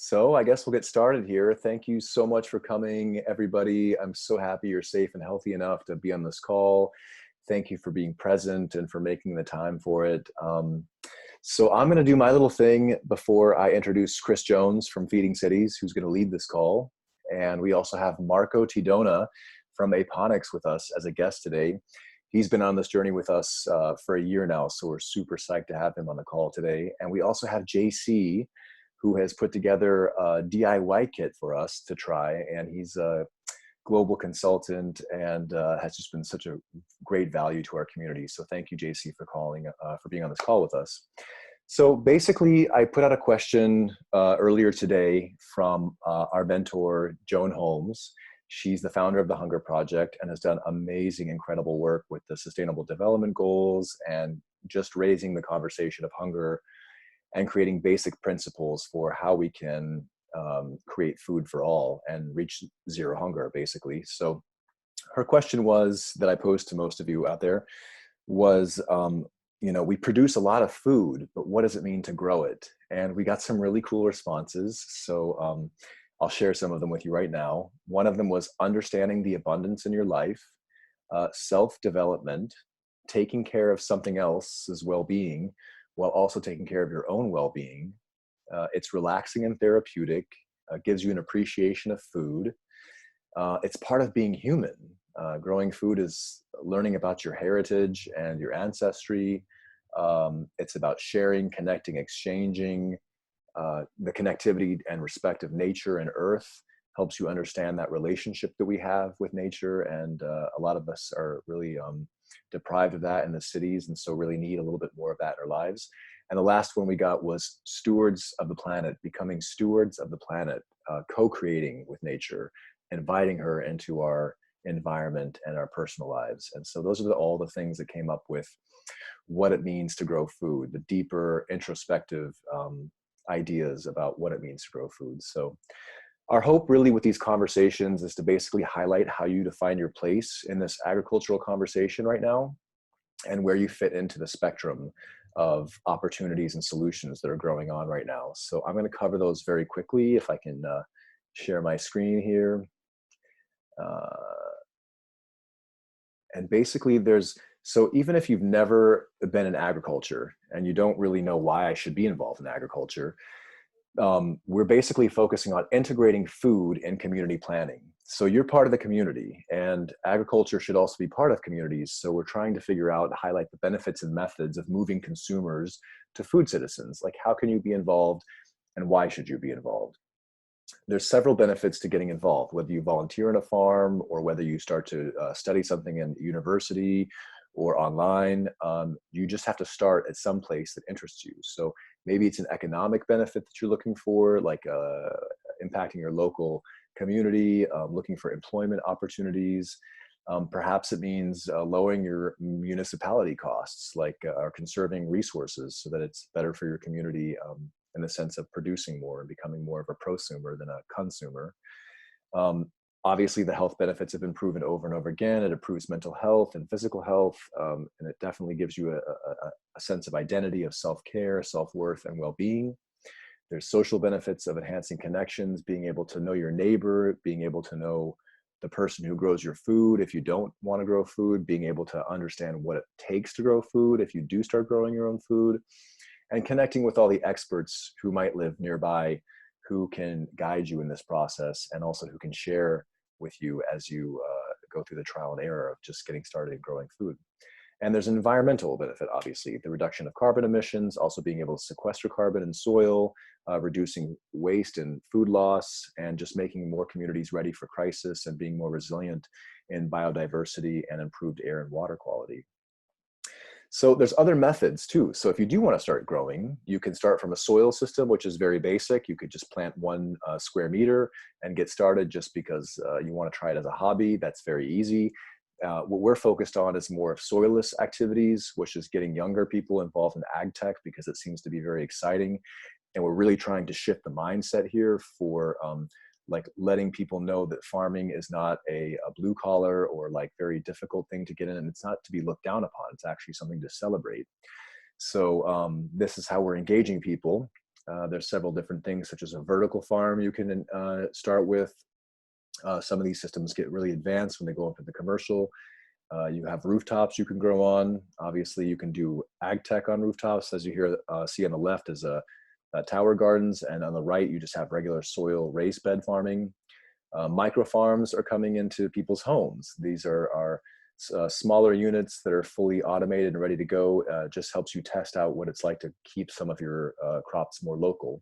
So I guess we'll get started here. Thank you so much for coming, everybody. I'm so happy you're safe and healthy enough to be on this call. Thank you for being present and for making the time for it. So I'm going to do my little thing before I introduce Chris Jones from Feeding Cities, who's going to lead this call. And we also have Marco Tidona from Aponix with us as a guest today. He's been on this journey with us for a year now, so we're super psyched to have him on the call today. And we also have JC, who has put together a DIY kit for us to try. And he's a global consultant and has just been such a great value to our community. So thank you, JC, for being on this call with us. So basically, I put out a question earlier today from our mentor, Joan Holmes. She's the founder of the Hunger Project and has done amazing, incredible work with the Sustainable Development Goals and just raising the conversation of hunger and creating basic principles for how we can create food for all and reach zero hunger, basically. So her question was, that I posed to most of you out there, was, we produce a lot of food, but what does it mean to grow it? And we got some really cool responses. So I'll share some of them with you right now. One of them was understanding the abundance in your life, self-development, taking care of something else's well-being, while also taking care of your own well-being. It's relaxing and therapeutic, gives you an appreciation of food. It's part of being human. Growing food is learning about your heritage and your ancestry. It's about sharing, connecting, exchanging. The connectivity and respect of nature and earth helps you understand that relationship that we have with nature. And a lot of us are really deprived of that in the cities, and so really need a little bit more of that in our lives. And the last one we got was stewards of the planet, becoming stewards of the planet, co-creating with nature, inviting her into our environment and our personal lives. And so those are all the things that came up with what it means to grow food, the deeper introspective ideas about what it means to grow food. So our hope really with these conversations is to basically highlight how you define your place in this agricultural conversation right now and where you fit into the spectrum of opportunities and solutions that are growing on right now. So I'm going to cover those very quickly if I can share my screen here. And basically so even if you've never been in agriculture and you don't really know why I should be involved in agriculture, we're basically focusing on integrating food in community planning. So you're part of the community, and agriculture should also be part of communities. So we're trying to figure out, highlight the benefits and methods of moving consumers to food citizens. Like, how can you be involved and why should you be involved? There's several benefits to getting involved, whether you volunteer on a farm or whether you start to study something in university or online. You just have to start at some place that interests you. So maybe it's an economic benefit that you're looking for, like impacting your local community, looking for employment opportunities. Perhaps it means lowering your municipality costs, like or conserving resources so that it's better for your community in the sense of producing more and becoming more of a prosumer than a consumer. Obviously, the health benefits have been proven over and over again. It improves mental health and physical health, and it definitely gives you a sense of identity, of self-care, self-worth, and well-being. There's social benefits of enhancing connections, being able to know your neighbor, being able to know the person who grows your food if you don't want to grow food, being able to understand what it takes to grow food if you do start growing your own food, and connecting with all the experts who might live nearby who can guide you in this process and also who can share with you as you go through the trial and error of just getting started in growing food. And there's an environmental benefit, obviously, the reduction of carbon emissions, also being able to sequester carbon in soil, reducing waste and food loss, and just making more communities ready for crisis and being more resilient in biodiversity and improved air and water quality. So there's other methods too. So if you do want to start growing, you can start from a soil system, which is very basic. You could just plant 1 square meter and get started just because you want to try it as a hobby. That's very easy. What we're focused on is more of soilless activities, which is getting younger people involved in ag tech because it seems to be very exciting. And we're really trying to shift the mindset here for like letting people know that farming is not a blue collar or like very difficult thing to get in, and it's not to be looked down upon. It's actually something to celebrate. So this is how we're engaging people. There's several different things, such as a vertical farm you can start with. Some of these systems get really advanced when they go up into commercial. You have rooftops you can grow on. Obviously, you can do ag tech on rooftops, as you see on the left is tower gardens, and on the right you just have regular soil raised bed farming. Micro farms are coming into people's homes. These are smaller units that are fully automated and ready to go. Just helps you test out what it's like to keep some of your crops more local.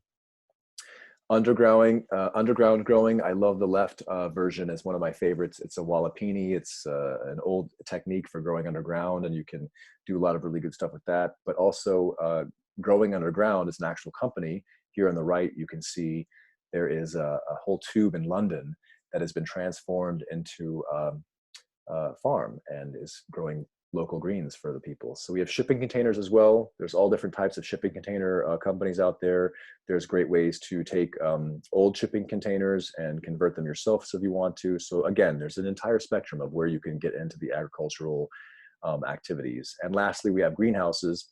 Underground growing, I love the left version. It's one of my favorites. It's a wallapini. It's an old technique for growing underground, and you can do a lot of really good stuff with that. But also growing underground is an actual company. Here on the right, you can see there is a whole tube in London that has been transformed into a farm and is growing local greens for the people. So we have shipping containers as well. There's all different types of shipping container companies out there. There's great ways to take old shipping containers and convert them yourself if you want to. So again, there's an entire spectrum of where you can get into the agricultural activities. And lastly, we have greenhouses,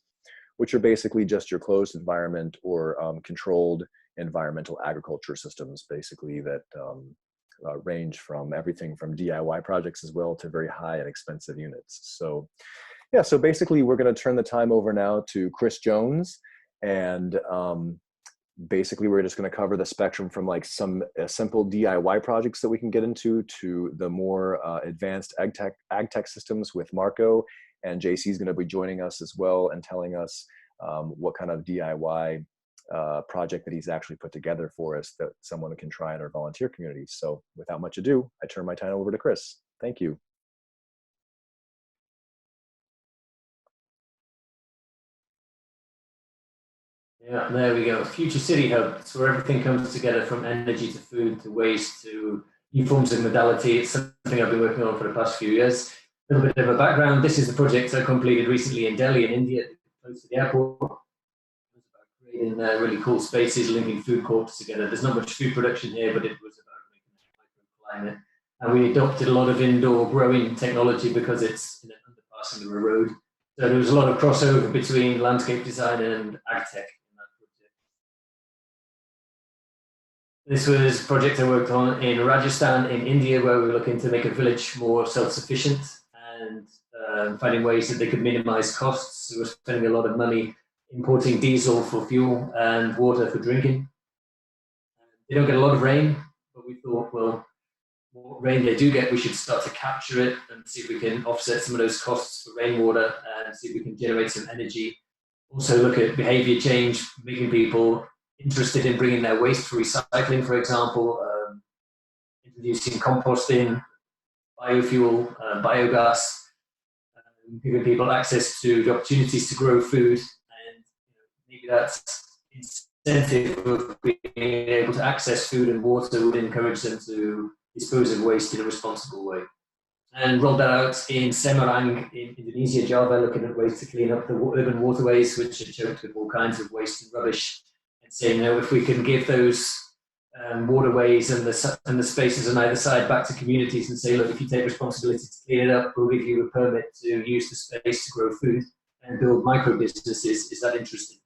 which are basically just your closed environment or controlled environmental agriculture systems, basically, that range from everything from DIY projects as well to very high and expensive units. So yeah, so basically we're going to turn the time over now to Chris Jones, and basically we're just going to cover the spectrum from like some simple DIY projects that we can get into to the more advanced ag tech systems with Marco, and JC is going to be joining us as well and telling us what kind of DIY project that he's actually put together for us that someone can try in our volunteer community. So without much ado, I turn my time over to Chris. Thank you. Yeah, there we go. Future City Hub. It's where everything comes together, from energy to food to waste to new forms of modality. It's something I've been working on for the past few years. A little bit of a background. This is the project I completed recently in Delhi in India, close to the airport. It was about creating really cool spaces, linking food courts together. There's not much food production here, but it was about making a microclimate. And we adopted a lot of indoor growing technology because it's in an underpass under a road. So there was a lot of crossover between landscape design and ag tech. This was a project I worked on in Rajasthan in India, where we were looking to make a village more self-sufficient and finding ways that they could minimize costs. So we're spending a lot of money importing diesel for fuel and water for drinking. They don't get a lot of rain, but we thought, well, what rain they do get, we should start to capture it and see if we can offset some of those costs for rainwater and see if we can generate some energy. Also look at behavior change, making people interested in bringing their waste for recycling, for example, introducing composting, biofuel, biogas, giving people access to the opportunities to grow food, and maybe that's incentive of being able to access food and water would encourage them to dispose of waste in a responsible way. And rolled that out in Semarang in Indonesia, Java, looking at ways to clean up the urban waterways, which are choked with all kinds of waste and rubbish. Saying, if we can give those waterways and the spaces on either side back to communities and say, look, if you take responsibility to clean it up, we'll give you a permit to use the space to grow food and build micro businesses. Is that interesting?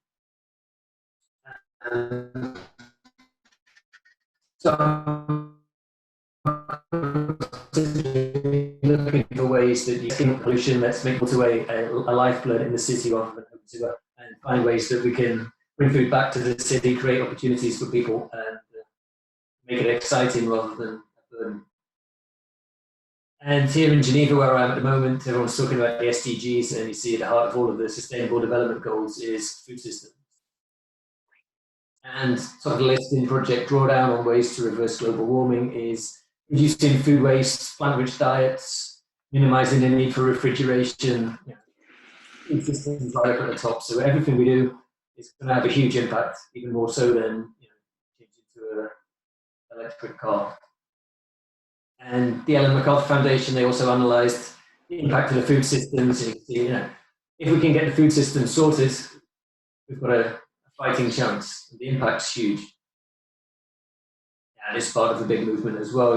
So looking for ways that you can pollution, let's make water a lifeblood in the city rather than and find ways that we can bring food back to the city, create opportunities for people, and make it exciting rather than a burden. And here in Geneva, where I am at the moment, everyone's talking about the SDGs, and you see at the heart of all of the Sustainable Development Goals is food systems. And top of the list in Project Drawdown on ways to reverse global warming is reducing food waste, plant-rich diets, minimizing the need for refrigeration. Food systems right up at the top. So everything we do is going to have a huge impact, even more so than changing to an electric car. And the Ellen MacArthur Foundation, they also analysed the impact of the food systems. And you can see, if we can get the food system sorted, we've got a fighting chance. The impact's huge. And it's part of the big movement as well,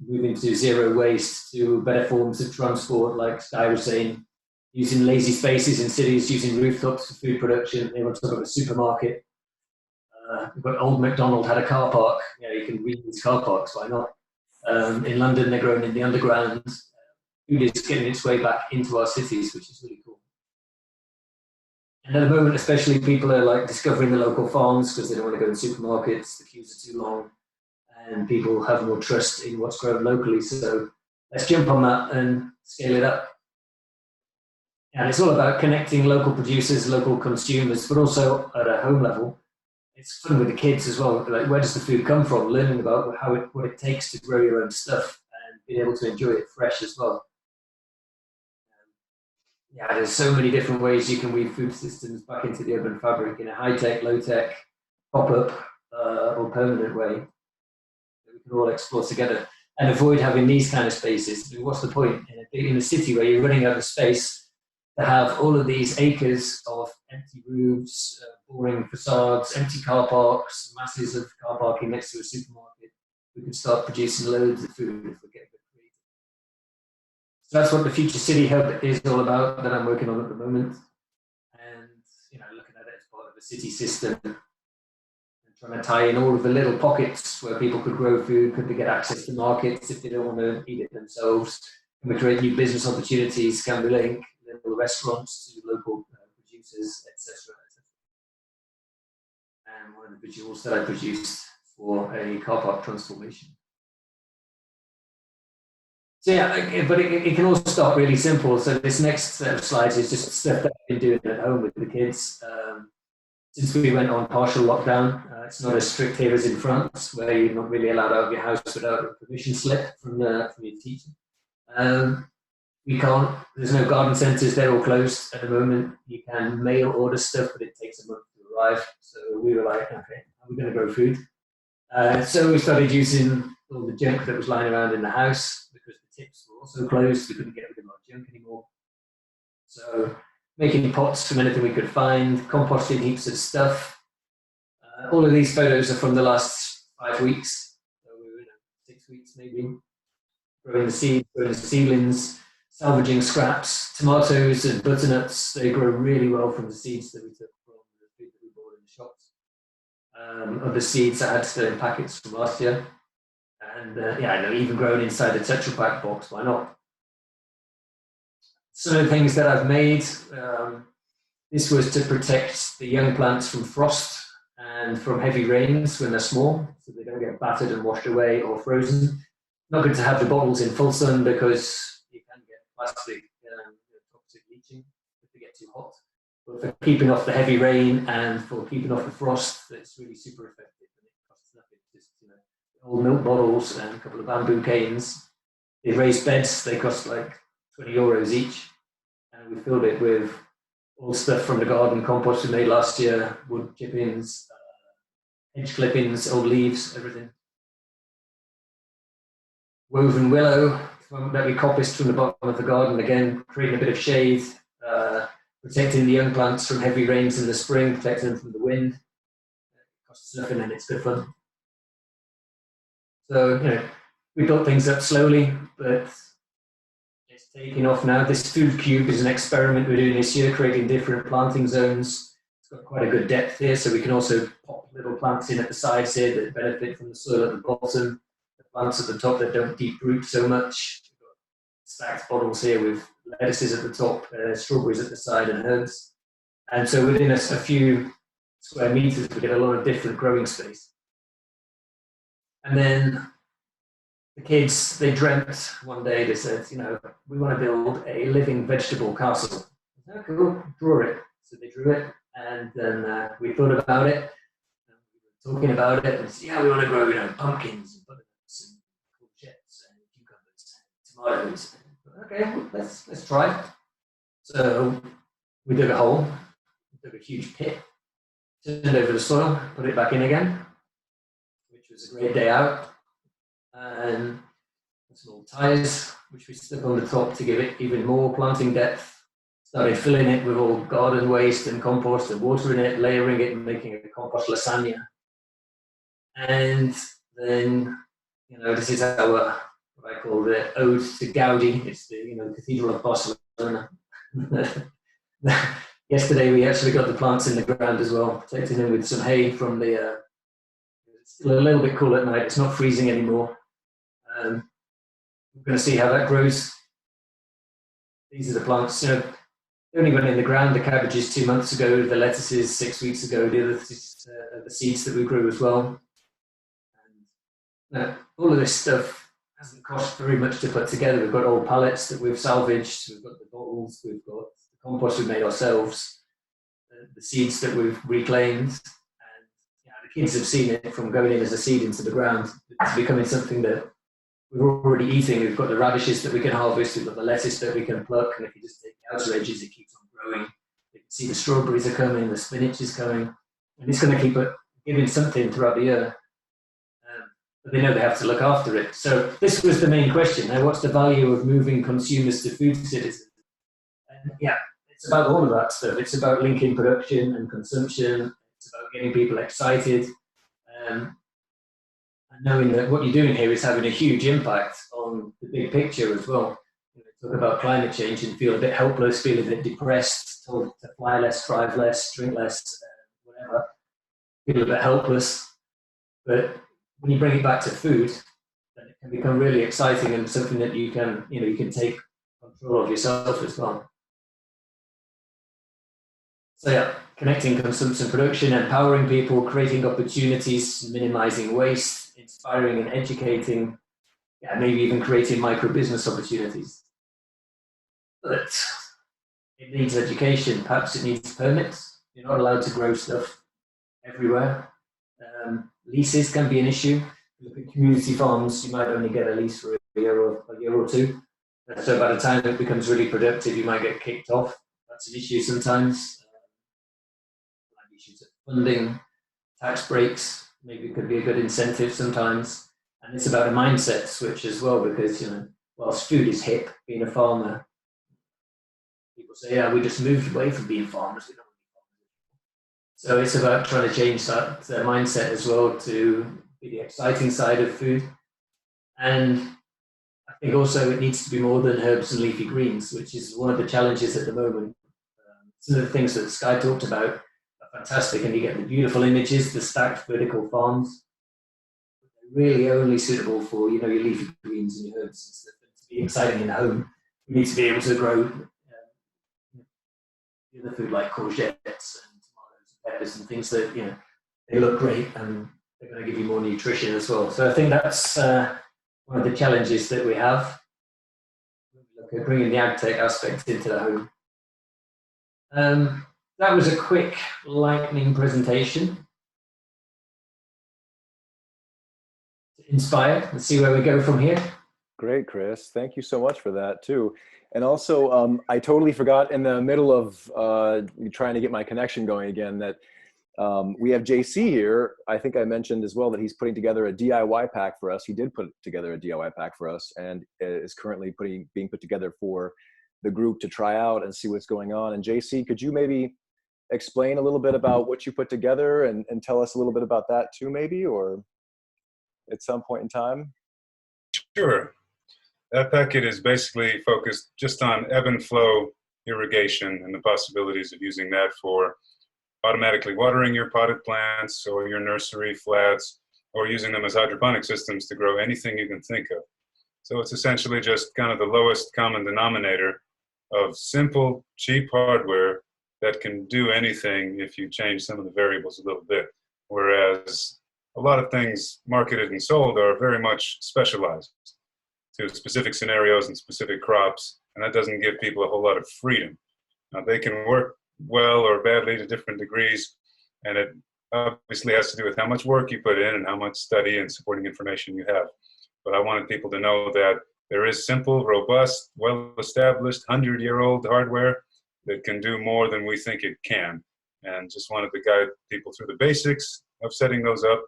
moving to zero waste, to better forms of transport, like Sky was saying, using lazy spaces in cities, using rooftops for food production. They want to talk about a supermarket. But Old MacDonald had a car park. You can reuse car parks, why not? In London, they're grown in the underground. Food is getting its way back into our cities, which is really cool. And at the moment, especially, people are like discovering the local farms because they don't want to go in supermarkets. The queues are too long, and people have more trust in what's grown locally. So let's jump on that and scale it up. And it's all about connecting local producers, local consumers, but also at a home level. It's fun with the kids as well. Like, where does the food come from? Learning about what it takes to grow your own stuff and being able to enjoy it fresh as well. There's so many different ways you can weave food systems back into the urban fabric in a high-tech, low-tech, pop-up, or permanent way that we can all explore together and avoid having these kind of spaces. I mean, what's the point in a city where you're running out of space to have all of these acres of empty roofs, boring facades, empty car parks, masses of car parking next to a supermarket? We could start producing loads of food if we get a bit creative. So that's what the Future City Hub is all about, that I'm working on at the moment. And looking at it as part of a city system and trying to tie in all of the little pockets where people could grow food. Could they get access to markets if they don't want to eat it themselves? Can we create new business opportunities? Can we link little restaurants to local producers, etc., etc.? And one of the visuals that I produced for a car park transformation. So but it can all start really simple. So this next set of slides is just stuff that I've been doing at home with the kids. Since we went on partial lockdown, it's not as strict here as in France, where you're not really allowed out of your house without a permission slip from your teacher. There's no garden centres, they're all closed at the moment. You can mail order stuff, but it takes a month to arrive. So we were like, okay, how are we going to grow food? So we started using all the junk that was lying around in the house because the tips were also closed. We couldn't get rid of our junk anymore. So making pots from anything we could find, composting heaps of stuff. All of these photos are from the last 5 weeks. So we were 6 weeks maybe. Growing the seeds, growing the seedlings, salvaging scraps. Tomatoes and butternuts, they grow really well from the seeds that we took from the food that we bought in the shops. Other seeds I had to in packets from last year. And even grown inside the Tetra Pak box, why not? Some of the things that I've made, this was to protect the young plants from frost and from heavy rains when they're small, so they don't get battered and washed away or frozen. Not good to have the bottles in full sun because you can get plastic toxic leaching if they get too hot. But for keeping off the heavy rain and for keeping off the frost, it's really super effective and it costs nothing. Just old milk bottles and a couple of bamboo canes. The raised beds, they cost like €20 each, and we filled it with all stuff from the garden compost we made last year, wood chippings, hedge clippings, old leaves, everything. Woven willow that we coppiced from the bottom of the garden, again creating a bit of shade, protecting the young plants from heavy rains in the spring, protecting them from the wind. It costs nothing and it's good fun. So we built things up slowly, but it's taking off now. This food cube is an experiment we're doing this year, creating different planting zones. It's got quite a good depth here, so we can also pop little plants in at the sides here that benefit from the soil at the bottom. The plants at the top that don't deep root so much. We've got stacked bottles here with lettuces at the top, strawberries at the side, and herbs. And so within a few square meters, we get a lot of different growing space. And then the kids, they dreamt one day, they said, we want to build a living vegetable castle. Oh, cool, draw it. So they drew it, and then we thought about it, and we were talking about it, and said, we want to grow, pumpkins and butternuts and courgettes and cucumbers and tomatoes. Okay, let's try it. So we dug a hole, we dug a huge pit, turned over the soil, put it back in again, which was a great day out. And some old tires, which we stuck on the top to give it even more planting depth. Started filling it with all garden waste and compost and watering it, layering it and making a compost lasagna. And then, this is our, what I call the ode to Gaudi. It's the, Cathedral of Barcelona. Yesterday we actually got the plants in the ground as well, protecting them with some hay from the, it's still a little bit cool at night, it's not freezing anymore. We're going to see how that grows. These are the plants, you know, they only went in the ground, the cabbages 2 months ago, the lettuces 6 weeks ago, the other the seeds that we grew as well. And, all of this stuff hasn't cost very much to put together. We've got old pallets that we've salvaged, we've got the bottles, we've got the compost we've made ourselves, the seeds that we've reclaimed. And you know, the kids have seen it from going in as a seed into the ground. It's becoming something that we're already eating. We've got the radishes that we can harvest, we've got the lettuce that we can pluck, and if you just take the outer edges, it keeps on growing. You can see the strawberries are coming, the spinach is coming, and it's going to keep giving something throughout the year. But they know they have to look after it. So this was the main question. Now, what's the value of moving consumers to food citizens? And yeah, it's about all of that stuff. It's about linking production and consumption. It's about getting people excited. And knowing that what you're doing here is having a huge impact on the big picture as well. You know, talk about climate change and feel a bit helpless, feel a bit depressed, told to fly less, drive less, drink less, whatever. Feel a bit helpless. But when you bring it back to food, then it can become really exciting and something that you can, you know, you can take control of yourself as well. So yeah, connecting consumption production, empowering people, creating opportunities, minimizing waste, inspiring and educating, yeah, maybe even creating micro business opportunities. But it needs education, perhaps it needs permits. You're not allowed to grow stuff everywhere. Leases can be an issue. Look at community farms, you might only get a lease for a year or two. So by the time it becomes really productive, you might get kicked off. That's an issue sometimes. Issues of funding, tax breaks, maybe it could be a good incentive sometimes. And it's about a mindset switch as well, because, you know, whilst food is hip, being a farmer, people say, yeah, we just moved away from being farmers. We don't want to be farmers. So it's about trying to change that mindset as well to be the exciting side of food. And I think also it needs to be more than herbs and leafy greens, which is one of the challenges at the moment. Some of the things that Sky talked about are fantastic, and you get the beautiful images, the stacked vertical farms. They're really only suitable for, you know, your leafy greens and your herbs and stuff. And to be exciting in the home, you need to be able to grow the other food like courgettes and tomatoes and peppers and things that, you know, they look great and they're going to give you more nutrition as well. So I think that's one of the challenges that we have. Look at bringing the ag tech aspect into the home. That was a quick lightning presentation to inspire and see where we go from here. Great, Chris. Thank you so much for that too. And also, I totally forgot in the middle of trying to get my connection going again that we have JC here. I think I mentioned as well that he's putting together a DIY pack for us. He did put together a DIY pack for us and is currently being put together for the group to try out and see what's going on. And JC, could you maybe explain a little bit about what you put together and tell us a little bit about that too, maybe, or at some point in time? Sure. That packet is basically focused just on ebb and flow irrigation and the possibilities of using that for automatically watering your potted plants or your nursery flats, or using them as hydroponic systems to grow anything you can think of. So it's essentially just kind of the lowest common denominator of simple, cheap hardware that can do anything if you change some of the variables a little bit. Whereas a lot of things marketed and sold are very much specialized to specific scenarios and specific crops, and that doesn't give people a whole lot of freedom. Now, they can work well or badly to different degrees, and it obviously has to do with how much work you put in and how much study and supporting information you have. But I wanted people to know that there is simple, robust, well-established, 100-year-old hardware that can do more than we think it can, and just wanted to guide people through the basics of setting those up,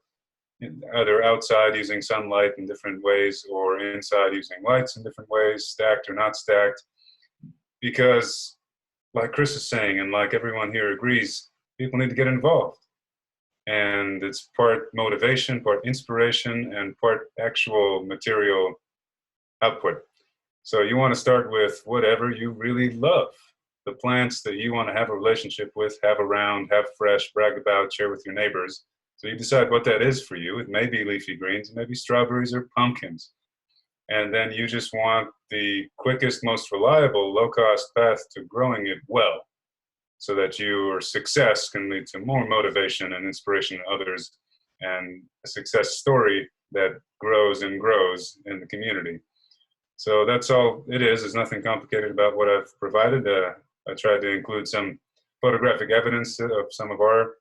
either outside using sunlight in different ways or inside using lights in different ways, stacked or not stacked. Because like Chris is saying, and like everyone here agrees, people need to get involved. And it's part motivation, part inspiration, and part actual material output. So you want to start with whatever you really love. the plants that you want to have a relationship with, have around, have fresh, brag about, share with your neighbors. So you decide what that is for you. It may be leafy greens, it may be strawberries or pumpkins. And then you just want the quickest, most reliable, low-cost path to growing it well, so that your success can lead to more motivation and inspiration in others, and a success story that grows and grows in the community. So that's all it is. There's nothing complicated about what I've provided. I tried to include some photographic evidence of some of our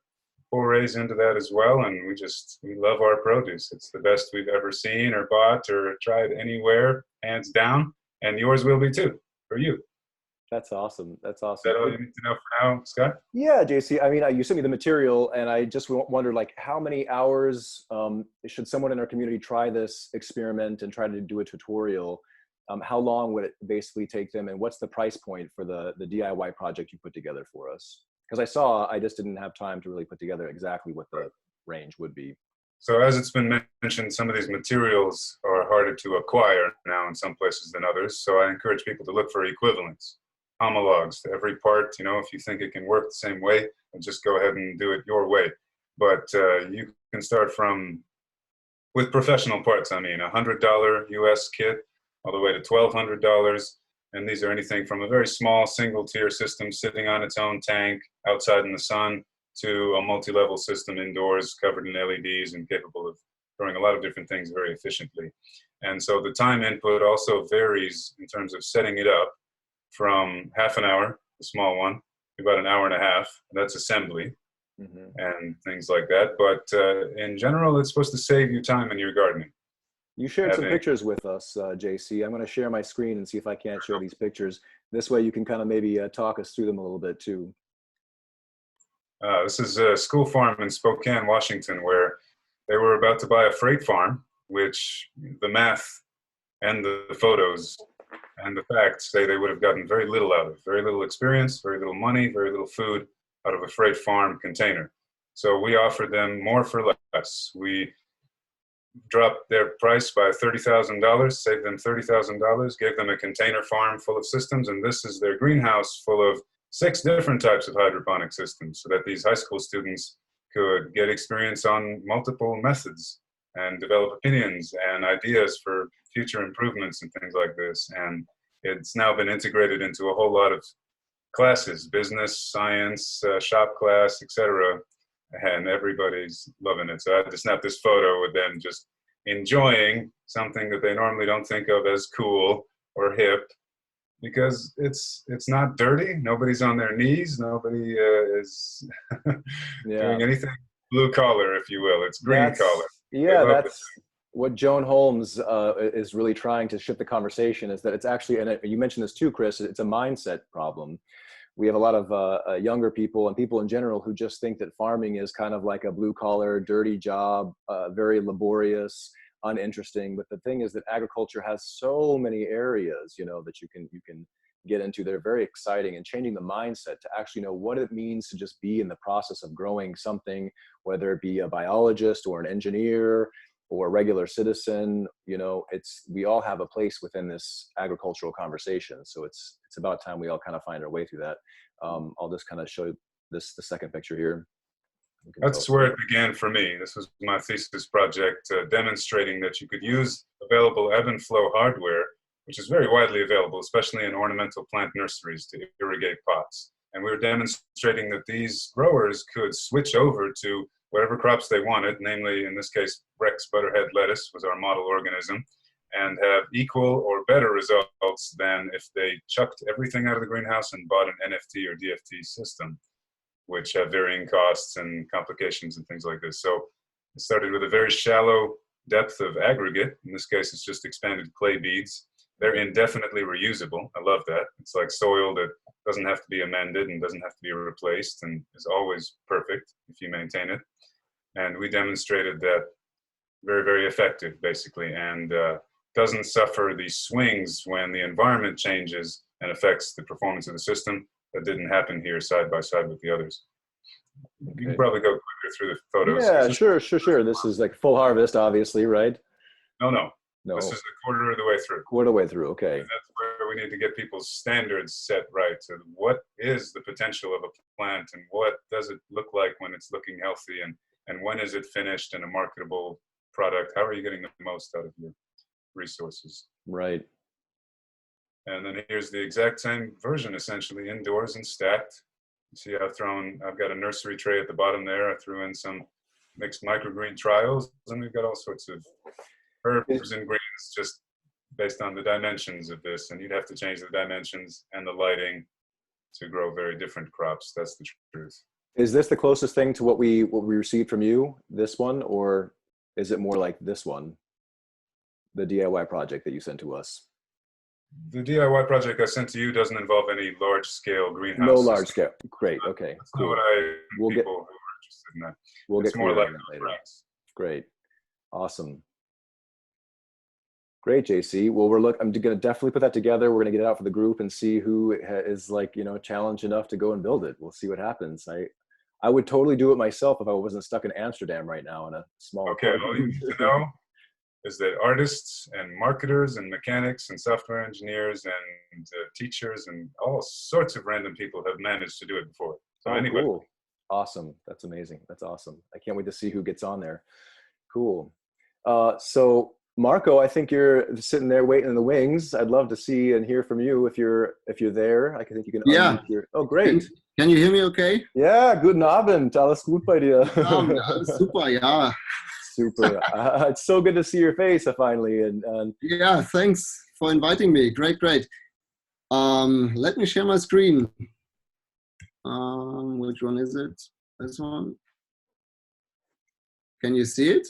forays into that as well, and we love our produce. It's the best we've ever seen or bought or tried anywhere, hands down, and yours will be too, for you. That's awesome. That's awesome. Is that all you need to know for now, Scott? Yeah, JC. I mean, you sent me the material, and I just wonder, like, how many hours should someone in our community try this experiment and try to do a tutorial? How long would it basically take them, and what's the price point for the DIY project you put together for us? Because I just didn't have time to really put together exactly what the range would be. So as it's been mentioned, some of these materials are harder to acquire now in some places than others. So I encourage people to look for equivalents, homologs to every part. You know, if you think it can work the same way, then just go ahead and do it your way. But you can start with professional parts. I mean, $100 US kit all the way to $1,200. And these are anything from a very small single tier system sitting on its own tank outside in the sun to a multi-level system indoors covered in LEDs and capable of growing a lot of different things very efficiently. And so the time input also varies in terms of setting it up, from half an hour, the small one, to about an hour and a half. That's assembly and things like that. But in general, it's supposed to save you time in your gardening. You shared some pictures with us, JC. I'm going to share my screen and see if I can't show these pictures. This way you can kind of maybe talk us through them a little bit too. This is a school farm in Spokane, Washington, where they were about to buy a freight farm, which the math and the photos and the facts say they would have gotten very little out of. Very little experience, very little money, very little food out of a freight farm container. So we offered them more for less. We dropped their price by $30,000, saved them $30,000, gave them a container farm full of systems, and this is their greenhouse full of 6 different types of hydroponic systems, so that these high school students could get experience on multiple methods and develop opinions and ideas for future improvements and things like this. And it's now been integrated into a whole lot of classes, business, science, shop class, etc. And everybody's loving it. So I had to snap this photo with them just enjoying something that they normally don't think of as cool or hip, because it's not dirty. Nobody's on their knees. Nobody is doing anything blue collar, if you will. It's green collar. Yeah, that's what Joan Holmes is really trying to shift the conversation, is that it's actually, and you mentioned this too, Chris, it's a mindset problem. We have a lot of younger people and people in general who just think that farming is kind of like a blue collar, dirty job, very laborious, uninteresting. But the thing is that agriculture has so many areas, you know, that you can get into that are very exciting, and changing the mindset to actually know what it means to just be in the process of growing something, whether it be a biologist or an engineer or a regular citizen. You know, we all have a place within this agricultural conversation. So it's about time we all kind of find our way through that. I'll just kind of show the second picture here. That's where it began for me. This was my thesis project, demonstrating that you could use available ebb and flow hardware, which is very widely available, especially in ornamental plant nurseries, to irrigate pots. And we were demonstrating that these growers could switch over to whatever crops they wanted, namely, in this case, Rex butterhead lettuce was our model organism, and have equal or better results than if they chucked everything out of the greenhouse and bought an NFT or DFT system, which have varying costs and complications and things like this. So it started with a very shallow depth of aggregate. In this case, it's just expanded clay beads. They're indefinitely reusable. I love that. It's like soil that doesn't have to be amended and doesn't have to be replaced, and is always perfect if you maintain it. And we demonstrated that very, very effective, basically, and doesn't suffer the swings when the environment changes and affects the performance of the system. That didn't happen here side by side with the others. You can probably go quicker through the photos. Yeah, sure. This is like full harvest, obviously, right? No. No. This is a quarter of the way through. Quarter of the way through, okay. And that's where we need to get people's standards set right. So what is the potential of a plant, and what does it look like when it's looking healthy, and when is it finished and a marketable product? How are you getting the most out of your resources? Right. And then here's the exact same version, essentially, indoors and stacked. You see I've got a nursery tray at the bottom there. I threw in some mixed microgreen trials, and we've got all sorts of herbs and greens just based on the dimensions of this. And you'd have to change the dimensions and the lighting to grow very different crops. That's the truth. Is this the closest thing to what we received from you, this one, or is it more like this one, the DIY project that you sent to us? The DIY project I sent to you doesn't involve any large-scale greenhouse. No large scale. Great. Okay. That's Cool. not what We'll people who are interested in that. We'll It's get more clear like on that later. grass. Great. Awesome. Great, JC. Well, I'm going to definitely put that together. We're going to get it out for the group and see who is like, challenged enough to go and build it. We'll see what happens. I would totally do it myself if I wasn't stuck in Amsterdam right now in a small Okay, all you need to know is that artists and marketers and mechanics and software engineers and teachers and all sorts of random people have managed to do it before. So anybody. Cool. Awesome. That's amazing. That's awesome. I can't wait to see who gets on there. Cool. So Marco, I think you're sitting there waiting in the wings. I'd love to see and hear from you if you're there. I think you can. Yeah. Oh, great. Can you hear me okay? Ja, guten Abend. Alles gut bei dir? Super, yeah. Super. It's so good to see your face finally. And yeah, thanks for inviting me. Great. Let me share my screen. Which one is it? This one? Can you see it?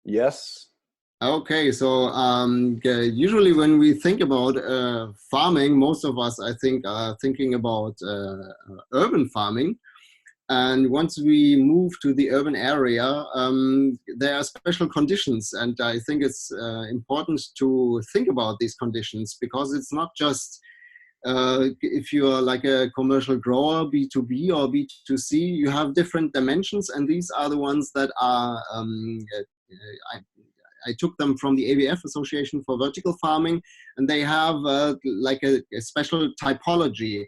Yes. Okay, so usually when we think about farming, most of us, I think, are thinking about urban farming. And once we move to the urban area, there are special conditions. And I think it's important to think about these conditions, because it's not just if you are like a commercial grower, B2B or B2C, you have different dimensions. And these are the ones that are, I took them from the AVF, Association for Vertical Farming, and they have like a special typology.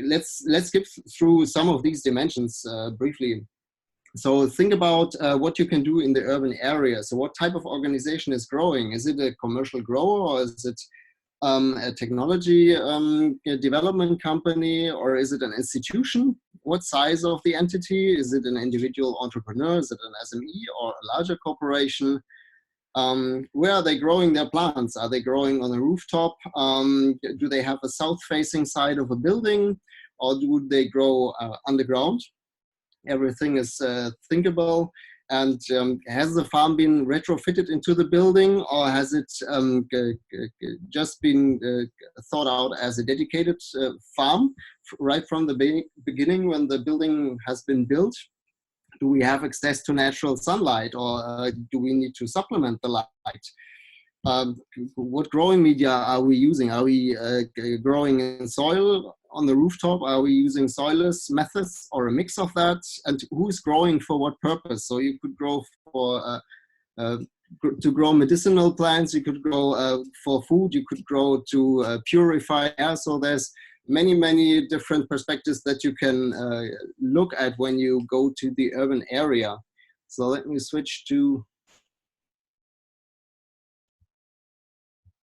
Let's skip through some of these dimensions briefly. So think about what you can do in the urban area. So what type of organization is growing? Is it a commercial grower, or is it a technology development company, or is it an institution? What size of the entity? Is it an individual entrepreneur? Is it an SME or a larger corporation? Where are they growing their plants? Are they growing on a rooftop? Do they have a south-facing side of a building, or do they grow underground? Everything is thinkable. And has the farm been retrofitted into the building, or has it just been thought out as a dedicated farm right from the beginning when the building has been built? Do we have access to natural sunlight, or do we need to supplement the light? What growing media are we using? Are we growing in soil on the rooftop? Are we using soilless methods, or a mix of that? And who's growing for what purpose? So you could grow for to grow medicinal plants. You could grow for food. You could grow to purify air. So there's many different perspectives that you can look at when you go to the urban area. So let me switch to.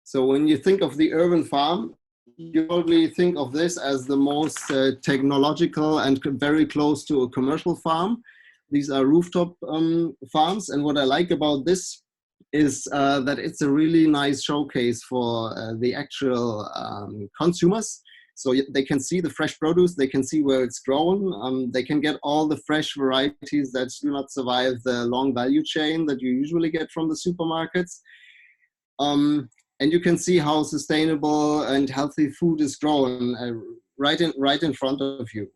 So when you think of the urban farm, you probably think of this as the most technological and very close to a commercial farm. These are rooftop farms. And what I like about this is that it's a really nice showcase for the actual consumers. So they can see the fresh produce, they can see where it's grown, they can get all the fresh varieties that do not survive the long value chain that you usually get from the supermarkets. And you can see how sustainable and healthy food is grown right in front of you.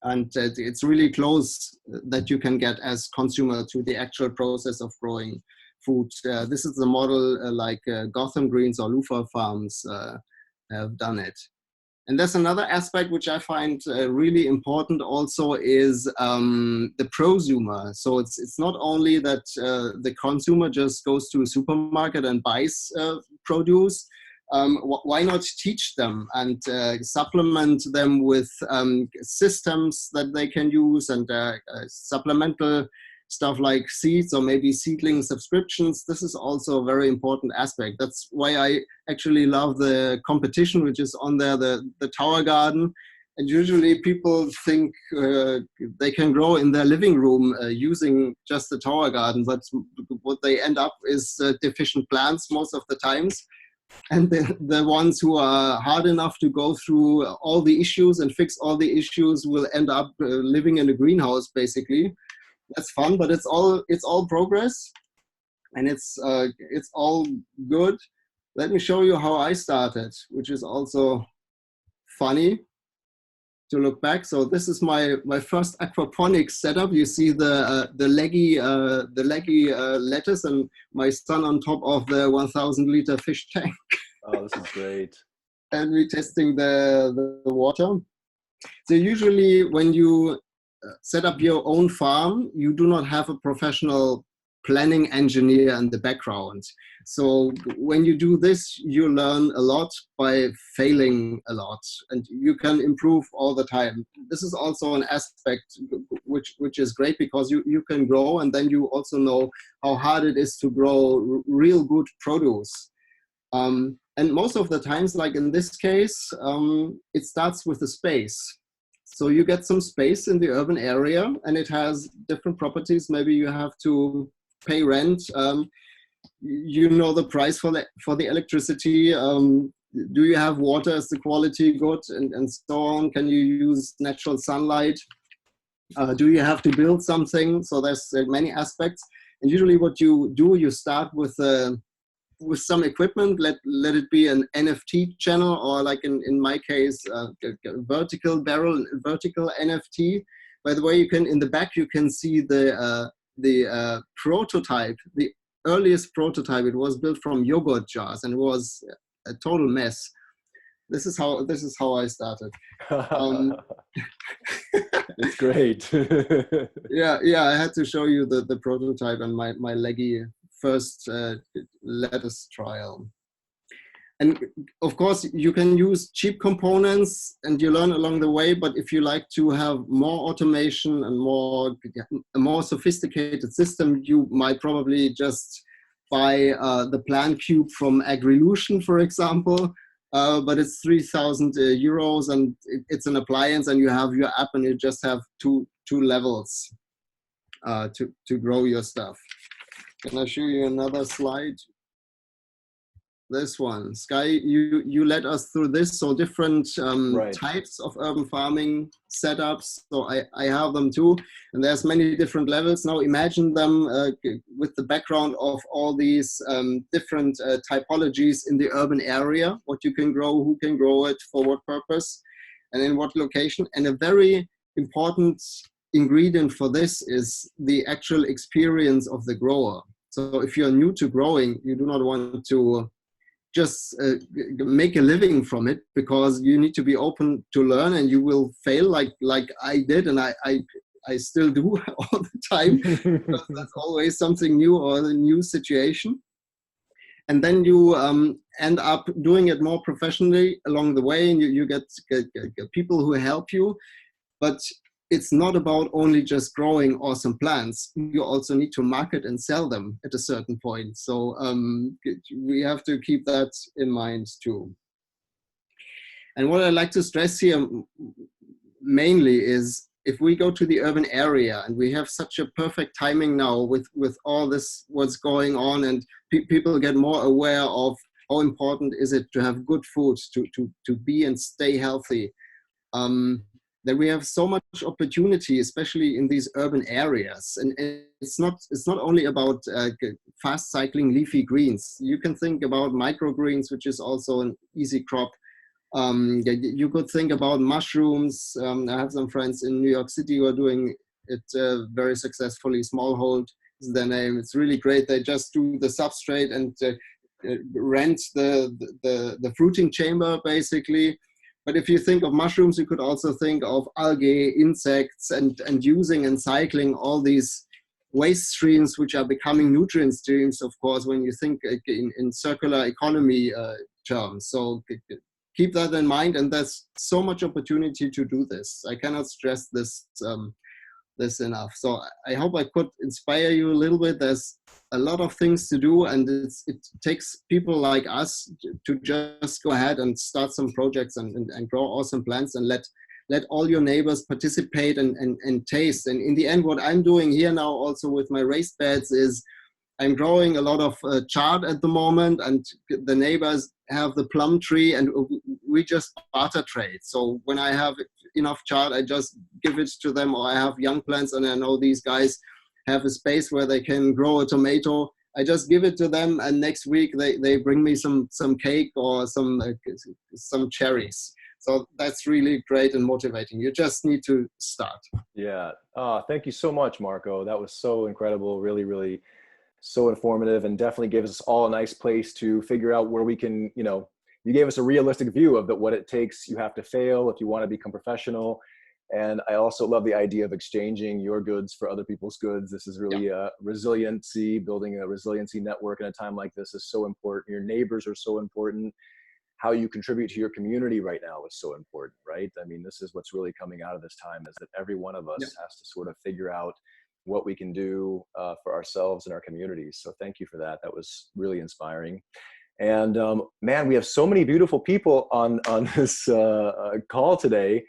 And it's really close that you can get as consumer to the actual process of growing food. This is the model like Gotham Greens or Lufa Farms have done it. And there's another aspect which I find really important also is the prosumer. So it's not only that the consumer just goes to a supermarket and buys produce. Why not teach them and supplement them with systems that they can use and supplemental stuff like seeds or maybe seedling subscriptions. This is also a very important aspect. That's why I actually love the competition, which is on there, the tower garden. And usually people think they can grow in their living room using just the tower garden, but what they end up is deficient plants most of the times. And the ones who are hard enough to go through all the issues and fix all the issues will end up living in a greenhouse, basically. That's fun, but it's all progress, and it's all good. Let me show you how I started, which is also funny to look back. So this is my first aquaponics setup. You see the leggy lettuce and my son on top of the 1,000-liter fish tank. Oh, this is great. And we're testing the water. So usually when you set up your own farm, you do not have a professional planning engineer in the background. So when you do this, you learn a lot by failing a lot, and you can improve all the time. This is also an aspect which is great, because you can grow, and then you also know how hard it is to grow real good produce. And most of the times, like in this case, it starts with the space. So you get some space in the urban area, and it has different properties. Maybe you have to pay rent. You know the price for the electricity. Do you have water? Is the quality good? And so on. Can you use natural sunlight? Do you have to build something? So there's many aspects. And usually what you do, you start with some equipment. Let it be an NFT channel, or like in my case, a vertical barrel, vertical NFT. By the way, you can, in the back, you can see the prototype, the earliest prototype. It was built from yogurt jars, and it was a total mess. This is how I started. It's great. yeah, I had to show you the prototype and my leggy first lettuce trial. And of course, you can use cheap components and you learn along the way, but if you like to have more automation and a more sophisticated system, you might probably just buy the plant cube from AgLuminary, for example, but it's 3,000 euros, and it's an appliance, and you have your app, and you just have two levels to grow your stuff. Can I show you another slide? This one, Sky, you led us through this. So different right. types of urban farming setups. So I have them too, and there's many different levels. Now imagine them with the background of all these different typologies in the urban area, what you can grow, who can grow it, for what purpose, and in what location. And a very important ingredient for this is the actual experience of the grower. So if you're new to growing, you do not want to just make a living from it, because you need to be open to learn, and you will fail like I did, and I still do all the time, because that's always something new or a new situation. And then you end up doing it more professionally along the way, and you get people who help you. But it's not about only just growing awesome plants. You also need to market and sell them at a certain point. So we have to keep that in mind too. And what I like to stress here mainly is, if we go to the urban area, and we have such a perfect timing now with all this, what's going on, and people get more aware of how important is it to have good food, to be and stay healthy. That we have so much opportunity, especially in these urban areas. And it's not only about fast cycling leafy greens. You can think about microgreens, which is also an easy crop. You could think about mushrooms. I have some friends in New York City who are doing it very successfully. Smallhold is their name. It's really great. They just do the substrate and rent the fruiting chamber, basically. But if you think of mushrooms, you could also think of algae, insects, and using and cycling all these waste streams, which are becoming nutrient streams, of course, when you think in circular economy terms. So keep that in mind, and there's so much opportunity to do this. I cannot stress this this enough. So I hope I could inspire you a little bit. There's a lot of things to do, and it takes people like us to just go ahead and start some projects and grow awesome plants, and let all your neighbors participate and taste. And in the end, what I'm doing here now also with my raised beds is I'm growing a lot of chard at the moment, and the neighbors have the plum tree, and we just barter trade. So when I have enough chard, I just give it to them, or I have young plants and I know these guys have a space where they can grow a tomato. I just give it to them, and next week they bring me some cake or some cherries. So that's really great and motivating. You just need to start. Yeah. Thank you so much, Marco. That was so incredible. Really, really so informative, and definitely gives us all a nice place to figure out where we can, you gave us a realistic view of what it takes. You have to fail if you want to become professional. And I also love the idea of exchanging your goods for other people's goods. This is really resiliency, building a resiliency network in a time like this is so important. Your neighbors are so important. How you contribute to your community right now is so important, right? I mean, this is what's really coming out of this time, is that every one of us has to sort of figure out what we can do for ourselves and our communities. So thank you for that. That was really inspiring. And man, we have so many beautiful people on this call today.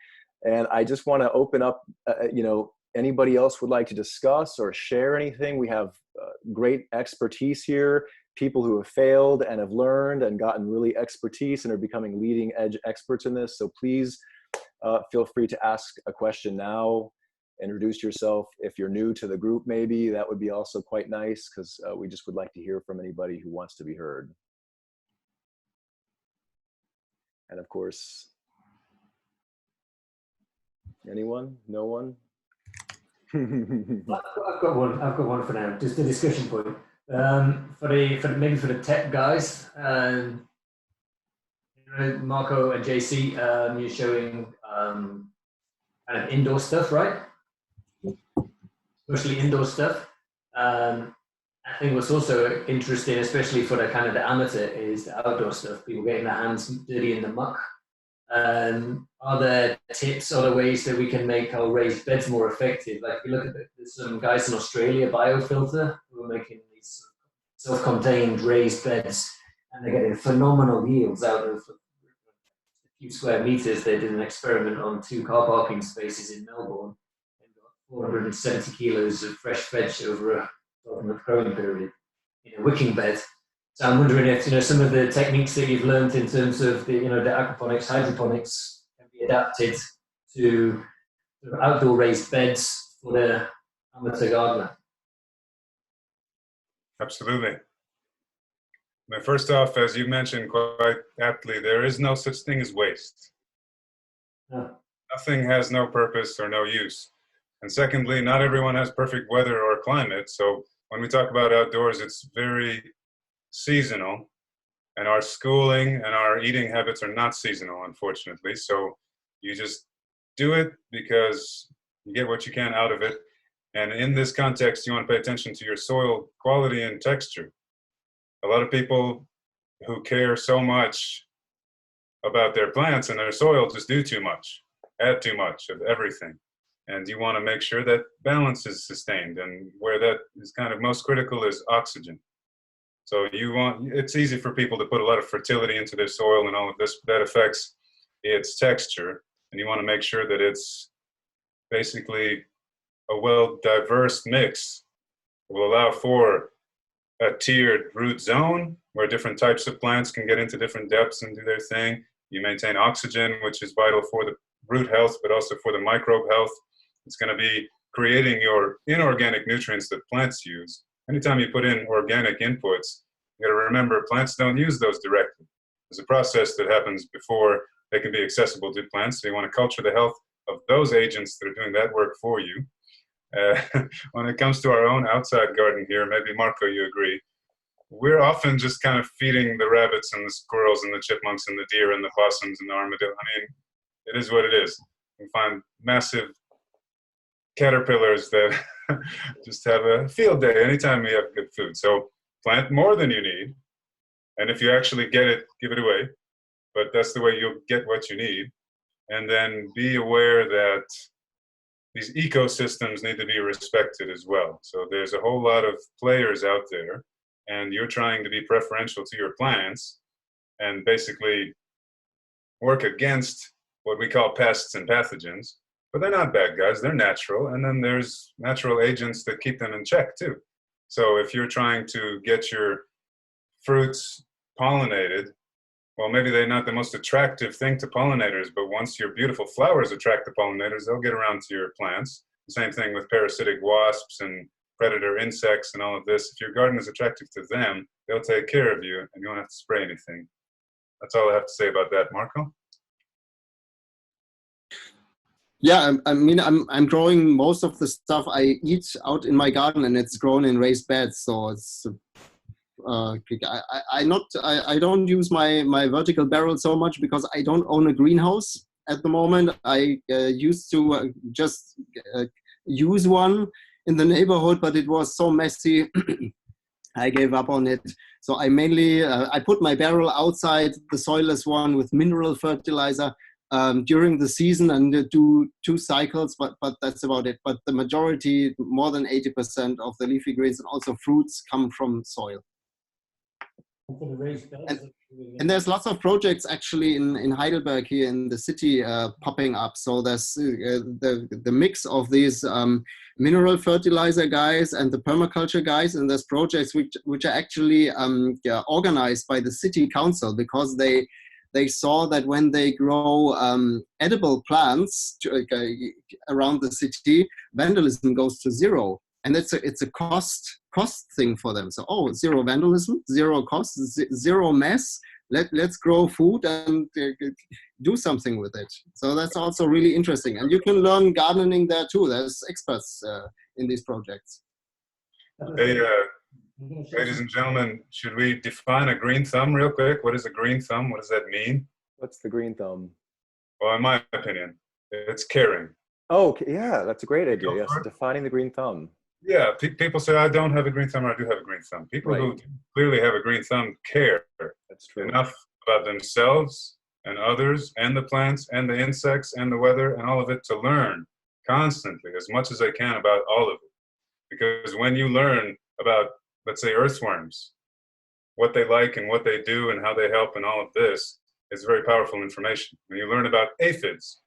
And I just want to open up, anybody else would like to discuss or share anything. We have great expertise here, people who have failed and have learned and gotten really expertise and are becoming leading edge experts in this. So please feel free to ask a question now. Introduce yourself. If you're new to the group, maybe that would be also quite nice, because we just would like to hear from anybody who wants to be heard. And of course, anyone? No one? I've got one for now. Just a discussion point maybe for the tech guys. Marco and JC, you're showing kind of indoor stuff, right? Mostly indoor stuff. I think what's also interesting, especially for the kind of the amateur, is the outdoor stuff. People getting their hands dirty in the muck. Are there tips, other ways that we can make our raised beds more effective? Like, if you look at there's some guys in Australia, Biofilter, who are making these self-contained raised beds, and they're getting phenomenal yields out of a few square meters. They did an experiment on 2 car parking spaces in Melbourne and got 470 kilos of fresh veg over a 12-month growing period in a wicking bed. So I'm wondering if some of the techniques that you've learned in terms of the the aquaponics, hydroponics can be adapted to outdoor raised beds for the amateur gardener. Absolutely. But first off, as you mentioned quite aptly, there is no such thing as waste. No. Nothing has no purpose or no use. And secondly, not everyone has perfect weather or climate. So when we talk about outdoors, it's very seasonal, and our schooling and our eating habits are not seasonal, unfortunately. So you just do it because you get what you can out of it. And in this context, you want to pay attention to your soil quality and texture. A lot of people who care so much about their plants and their soil just do too much, add too much of everything. And you want to make sure that balance is sustained. And where that is kind of most critical is oxygen. So it's easy for people to put a lot of fertility into their soil and all of this, that affects its texture. And you want to make sure that it's basically a well-diverse mix. It will allow for a tiered root zone where different types of plants can get into different depths and do their thing. You maintain oxygen, which is vital for the root health, but also for the microbe health. It's going to be creating your inorganic nutrients that plants use. Anytime you put in organic inputs, you got to remember plants don't use those directly. There's a process that happens before they can be accessible to plants. So you want to culture the health of those agents that are doing that work for you. When it comes to our own outside garden here, maybe Marco, you agree, we're often just kind of feeding the rabbits and the squirrels and the chipmunks and the deer and the possums and the armadillo. I mean, it is what it is. You find massive caterpillars that just have a field day anytime you have good food. So plant more than you need. And if you actually get it, give it away. But that's the way you'll get what you need. And then be aware that these ecosystems need to be respected as well. So there's a whole lot of players out there, and you're trying to be preferential to your plants and basically work against what we call pests and pathogens. But they're not bad guys, they're natural. And then there's natural agents that keep them in check too. So if you're trying to get your fruits pollinated, well, maybe they're not the most attractive thing to pollinators, but once your beautiful flowers attract the pollinators, they'll get around to your plants. The same thing with parasitic wasps and predator insects and all of this. If your garden is attractive to them, they'll take care of you and you don't have to spray anything. That's all I have to say about that, Marco. Yeah, I mean, I'm growing most of the stuff I eat out in my garden, and it's grown in raised beds. So it's I don't use my vertical barrel so much because I don't own a greenhouse at the moment. I used to just use one in the neighborhood, but it was so messy. I gave up on it. So I mainly I put my barrel outside, the soilless one with mineral fertilizer. During the season and do 2 cycles, but that's about it. But the majority, more than 80% of the leafy greens and also fruits come from soil. And there's lots of projects actually in Heidelberg here in the city popping up. So there's the mix of these mineral fertilizer guys and the permaculture guys, and there's projects which are actually organized by the city council because they saw that when they grow edible plants around the city, vandalism goes to zero. And it's a cost thing for them. So, zero vandalism, zero cost, zero mess. Let's grow food and do something with it. So that's also really interesting. And you can learn gardening there too. There's experts in these projects. Hey, ladies and gentlemen, should we define a green thumb real quick? What is a green thumb? What does that mean? What's the green thumb? Well, in my opinion, it's caring. Oh, yeah, that's a great idea. Yes, defining the green thumb. Yeah, people say, I don't have a green thumb, or I do have a green thumb. People who clearly have a green thumb care That's true. enough about themselves and others and the plants and the insects and the weather and all of it to learn constantly as much as they can about all of it. Because when you learn about, let's say, earthworms, what they like and what they do and how they help and all of this, is very powerful information. When you learn about aphids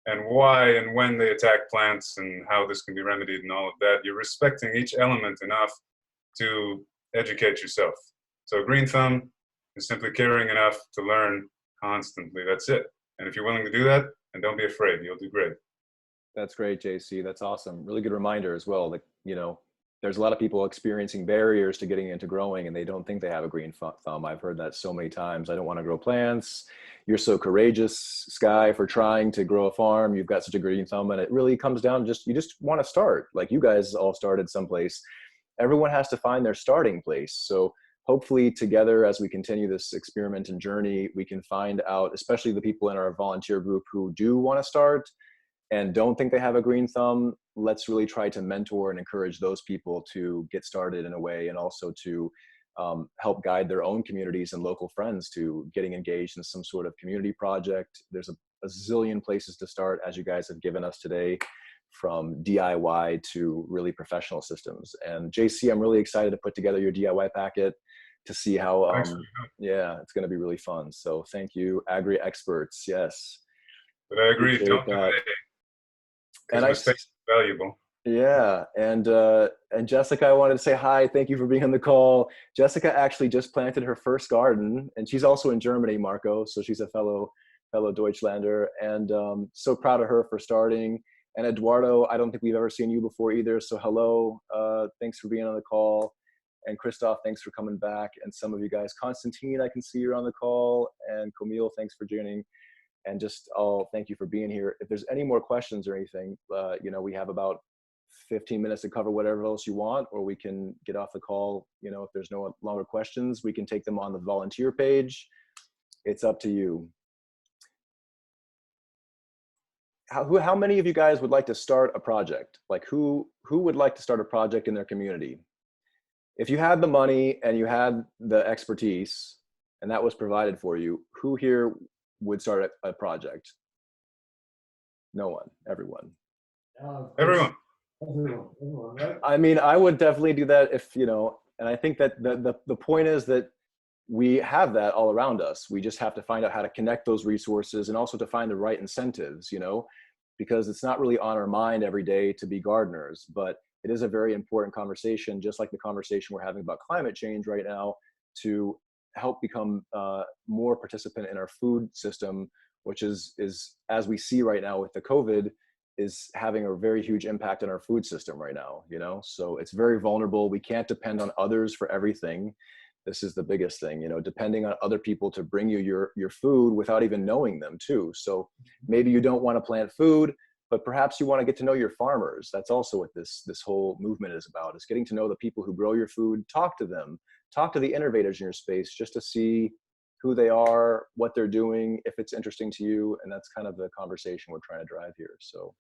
and why and when they attack plants and how this can be remedied and all of that, you're respecting each element enough to educate yourself. So green thumb is simply caring enough to learn constantly. That's it. And if you're willing to do that, then don't be afraid. You'll do great. That's great, JC. That's awesome. Really good reminder as well. Like, there's a lot of people experiencing barriers to getting into growing and they don't think they have a green thumb. I've heard that so many times. I don't want to grow plants. You're so courageous, Sky, for trying to grow a farm. You've got such a green thumb, and it really comes down to you just want to start. Like you guys all started someplace. Everyone has to find their starting place. So hopefully together, as we continue this experiment and journey, we can find out, especially the people in our volunteer group who do want to start and don't think they have a green thumb, let's really try to mentor and encourage those people to get started in a way, and also to help guide their own communities and local friends to getting engaged in some sort of community project. There's a zillion places to start, as you guys have given us today, from DIY to really professional systems. And JC, I'm really excited to put together your DIY packet to see how, yeah, it's going to be really fun. So thank you, Agri Experts. Yes. But I agree. Don't do it. And mistakes are valuable. Yeah, and Jessica, I wanted to say hi. Thank you for being on the call. Jessica actually just planted her first garden, and she's also in Germany, Marco. So she's a fellow Deutschlander, and so proud of her for starting. And Eduardo, I don't think we've ever seen you before either. So hello, thanks for being on the call. And Christoph, thanks for coming back. And some of you guys, Constantine, I can see you're on the call, and Camille, thanks for joining. And just thank you for being here. If there's any more questions or anything, we have about 15 minutes to cover whatever else you want, or we can get off the call. If there's no longer questions, we can take them on the volunteer page. It's up to you. how many of you guys would like to start a project? Like who would like to start a project in their community? If you had the money and you had the expertise and that was provided for you, who here would start a project? No one, everyone. Everyone. Everyone, right? I mean, I would definitely do that if, you know, and I think that the point is that we have that all around us. We just have to find out how to connect those resources and also to find the right incentives, you know, because it's not really on our mind every day to be gardeners, but it is a very important conversation, just like the conversation we're having about climate change right now, to help become more participant in our food system, which is as we see right now with the COVID, is having a very huge impact on our food system right now, you know? So it's very vulnerable. We can't depend on others for everything. This is the biggest thing, you know, depending on other people to bring you your food without even knowing them too. So maybe you don't want to plant food, but perhaps you want to get to know your farmers. That's also what this whole movement is about, is getting to know the people who grow your food, talk to them, talk to the innovators in your space just to see who they are, what they're doing, if it's interesting to you. And that's kind of the conversation we're trying to drive here. So.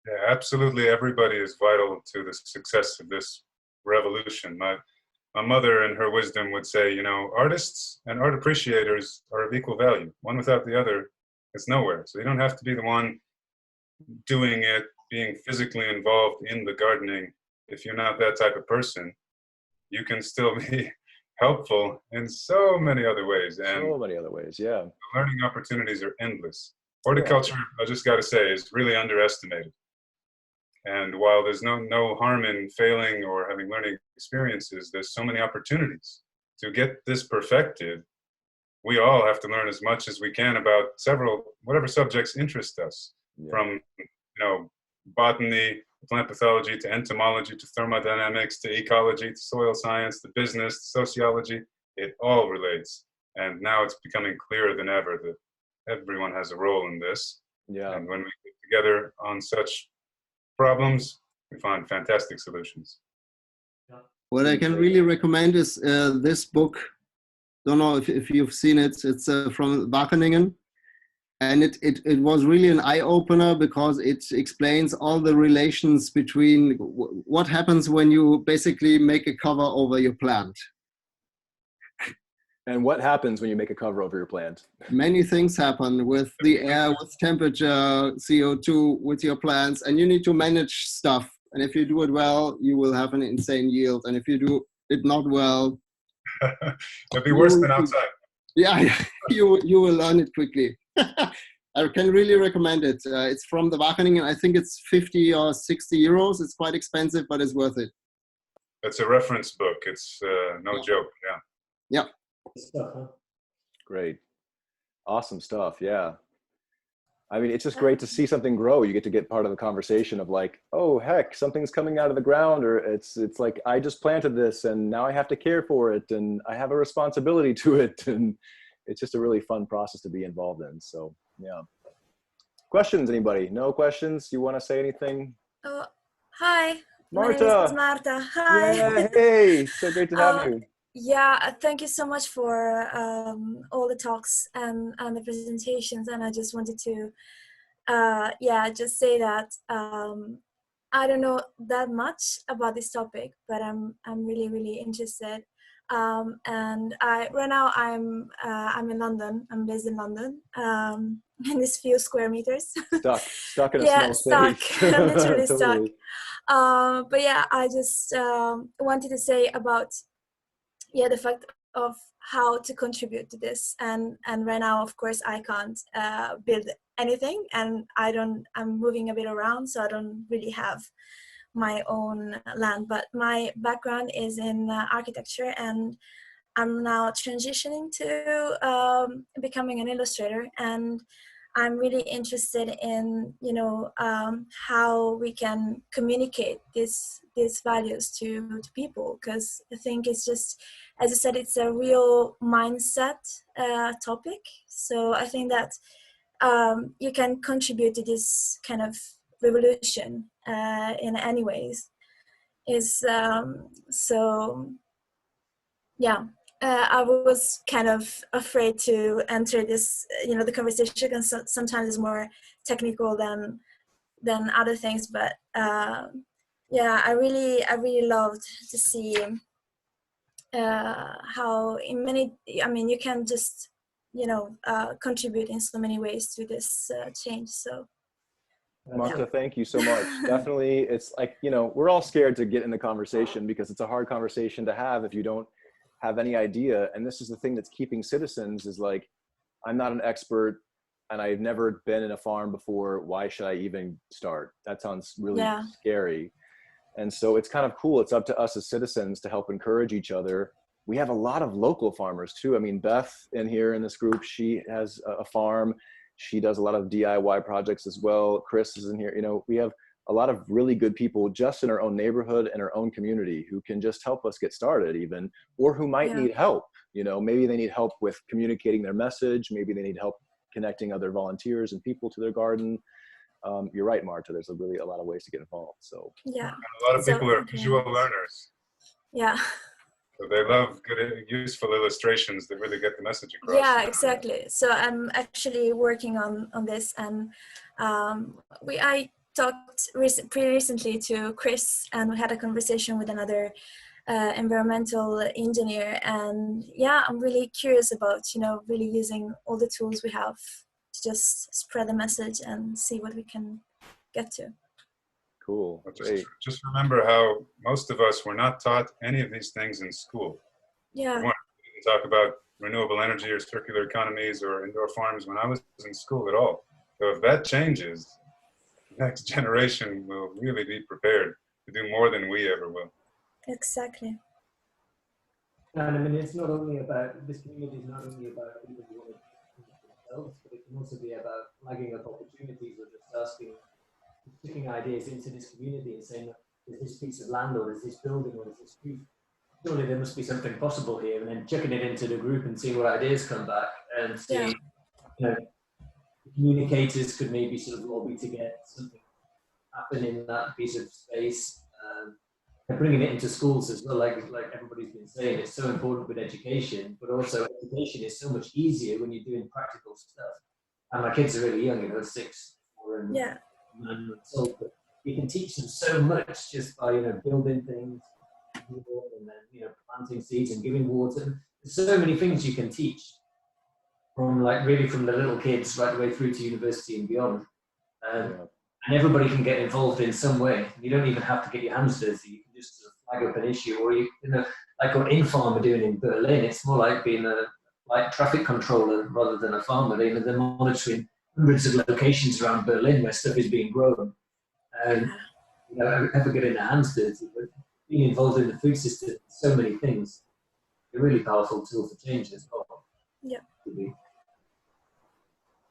Yeah, absolutely. Everybody is vital to the success of this revolution. My mother, in her wisdom, would say, you know, artists and art appreciators are of equal value. One without the other is nowhere. So you don't have to be the one doing it, being physically involved in the gardening. If you're not that type of person, you can still be helpful in so many other ways. And so many other ways, yeah. Learning opportunities are endless. Horticulture, I just got to say, is really underestimated. And while there's no harm in failing or having learning experiences, there's so many opportunities to get this perfected. We all have to learn as much as we can about whatever subjects interest us, from, you know, botany, plant pathology, to entomology, to thermodynamics, to ecology, to soil science, to business, to sociology. It all relates. And now it's becoming clearer than ever that everyone has a role in this. Yeah. And when we get together on such problems, we find fantastic solutions. What I can really recommend is this book. Don't know if you've seen it. It's from Wageningen. And it was really an eye-opener because it explains all the relations between what happens when you basically make a cover over your plant. And what happens when you make a cover over your plant? Many things happen with the air, with temperature, CO2, with your plants, and you need to manage stuff. And if you do it well, you will have an insane yield. And if you do it not well, it'll be worse than outside. Yeah, you will learn it quickly. I can really recommend it. It's from the Wageningen. I think it's 50 or 60 euros. It's quite expensive, but it's worth it. It's a reference book. It's no joke. Yeah. Yeah. Stuff, huh? Great. Awesome stuff. Yeah. I mean, it's just great to see something grow. You get part of the conversation of like, oh, heck, something's coming out of the ground, or it's like, I just planted this and now I have to care for it and I have a responsibility to it. And it's just a really fun process to be involved in. So, yeah. Questions, anybody? No questions? You want to say anything? Hi. Marta. My name is Marta. Hi. Yeah, hey, so great to have you. Yeah, thank you so much for all the talks and the presentations. And I just wanted to, just say that I don't know that much about this topic, but I'm really, really interested. And right now I'm in London. I'm based in London, in this few square meters. Stuck in a small space. Literally Totally. stuck. But yeah, I just wanted to say about the fact of how to contribute to this, and right now, of course, I can't build anything, and I'm moving a bit around, so I don't really have my own land, but my background is in architecture, and I'm now transitioning to becoming an illustrator, and I'm really interested in how we can communicate these values to people, because I think it's just, as I said, it's a real mindset topic. So I think that you can contribute to this kind of revolution in any ways. I was kind of afraid to enter this, the conversation, because sometimes it's more technical than than other things, but yeah, I really loved to see how in many, I mean, you can just, you know, contribute in so many ways to this change. So Marta, thank you so much. Definitely, it's like, you know, we're all scared to get in the conversation because it's a hard conversation to have if you don't have any idea. And this is the thing that's keeping citizens is like, I'm not an expert and I've never been in a farm before. Why should I even start? That sounds really scary. And so it's kind of cool. It's up to us as citizens to help encourage each other. We have a lot of local farmers too. I mean, Beth in here in this group, she has a farm. She does a lot of DIY projects as well. Chris is in here. You know, we have a lot of really good people just in our own neighborhood and our own community who can just help us get started even, or who might need help. You know, maybe they need help with communicating their message. Maybe they need help connecting other volunteers and people to their garden. You're right, Marta, there's really a lot of ways to get involved. So yeah, a lot of people are visual learners. Yeah. So they love good, useful illustrations that really get the message across. Yeah, exactly. So I'm actually working on this, and I talked pretty recently to Chris, and we had a conversation with another environmental engineer, and yeah, I'm really curious about, you know, really using all the tools we have to just spread the message and see what we can get to. Cool. Just remember how most of us were not taught any of these things in school. Yeah. We didn't talk about renewable energy or circular economies or indoor farms when I was in school at all. So if that changes, the next generation will really be prepared to do more than we ever will. Exactly. And I mean, it's not only about, this community is not only about people who want to do themselves, but it can also be about flagging up opportunities or just asking, sticking ideas into this community and saying, there's this piece of land, or there's this building, or there's this roof. Surely there must be something possible here, and then chucking it into the group and seeing what ideas come back, and see, you know, communicators could maybe sort of lobby to get something happen in that piece of space. And bringing it into schools as well, like everybody's been saying, it's so important with education, but also education is so much easier when you're doing practical stuff. And my kids are really young, you know, 6, 4, and 9 months old, but you can teach them so much just by, you know, building things, and then, you know, planting seeds and giving water. There's so many things you can teach from, like, really from the little kids right the way through to university and beyond. And everybody can get involved in some way. You don't even have to get your hands dirty. You can just sort of flag up an issue, or you know, like what InFarm are doing in Berlin. It's more like being a traffic controller rather than a farmer. They're monitoring hundreds of locations around Berlin where stuff is being grown. And you know, ever getting their hands dirty, but being involved in the food system, so many things. A really powerful tool for change as well. Yeah.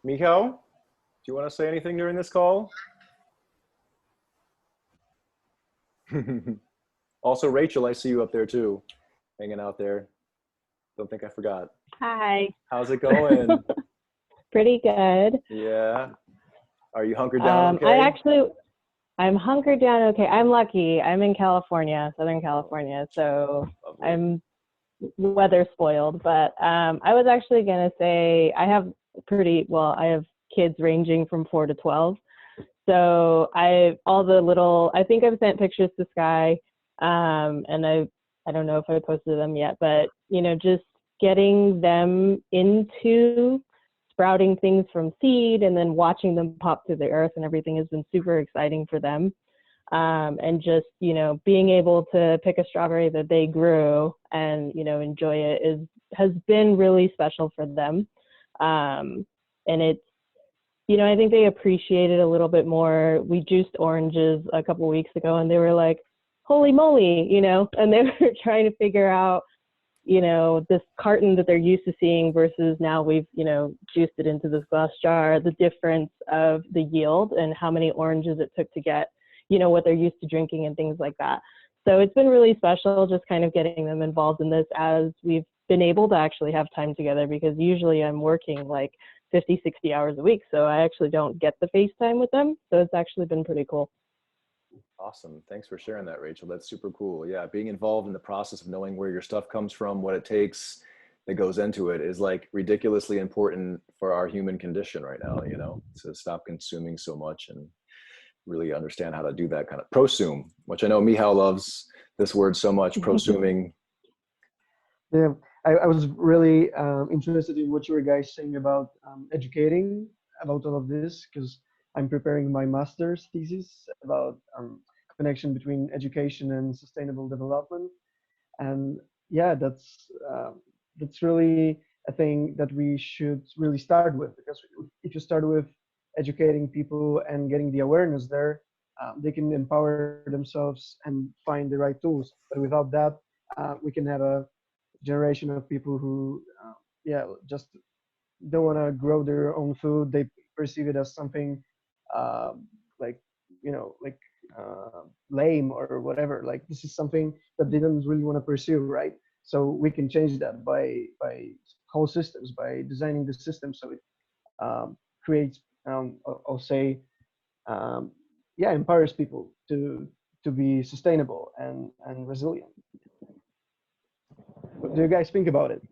Miho, do you want to say anything during this call? Also, Rachel, I see you up there too, hanging out there. Don't think I forgot. Hi. How's it going? Pretty good. Yeah. Are you hunkered down okay? I'm hunkered down okay. I'm lucky. I'm in California, Southern California, so lovely. I'm weather spoiled. But I was actually going to say I have kids ranging from 4 to 12. So I think I've sent pictures to Sky, and I don't know if I posted them yet, but, you know, just getting them into sprouting things from seed and then watching them pop through the earth and everything has been super exciting for them. And just, you know, being able to pick a strawberry that they grew and, you know, enjoy it has been really special for them. And it's, you know, I think they appreciate it a little bit more. We juiced oranges a couple of weeks ago and they were like, holy moly, you know, and they were trying to figure out, you know, this carton that they're used to seeing versus now we've, you know, juiced it into this glass jar, the difference of the yield and how many oranges it took to get, you know, what they're used to drinking and things like that. So it's been really special just kind of getting them involved in this as we've been able to actually have time together, because usually I'm working like 50, 60 hours a week. So I actually don't get the FaceTime with them. So it's actually been pretty cool. Awesome. Thanks for sharing that, Rachel. That's super cool. Yeah. Being involved in the process of knowing where your stuff comes from, what it takes that goes into it is like ridiculously important for our human condition right now, you know, to stop consuming so much. And really understand how to do that kind of prosume, which I know Michal loves this word so much, prosuming. Yeah, I was really interested in what you were guys saying about educating about all of this, because I'm preparing my master's thesis about connection between education and sustainable development. And yeah, that's really a thing that we should really start with, because if you start with educating people and getting the awareness there, they can empower themselves and find the right tools. But without that, we can have a generation of people who yeah, just don't want to grow their own food. They perceive it as something uh, like, you know, like lame or whatever. Like, this is something that they don't really want to pursue, right? So we can change that by whole systems, by designing the system so it creates I'll say yeah, empowers people to be sustainable and resilient. What do you guys think about it?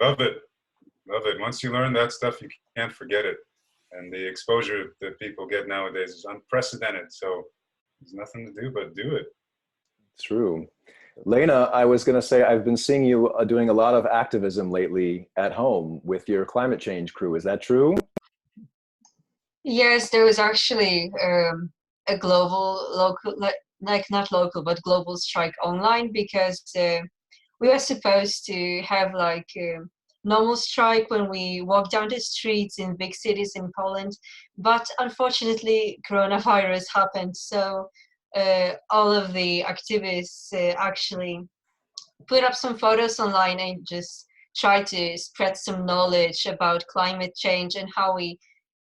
Love it. Love it. Once you learn that stuff, you can't forget it. And the exposure that people get nowadays is unprecedented. So there's nothing to do but do it. It's true. Lena, I was going to say, I've been seeing you doing a lot of activism lately at home with your climate change crew. Is that true? Yes, there was actually a global, local, like not local, but global strike online, because we were supposed to have like a normal strike when we walk down the streets in big cities in Poland. But unfortunately, coronavirus happened. So all of the activists actually put up some photos online and just try to spread some knowledge about climate change and how we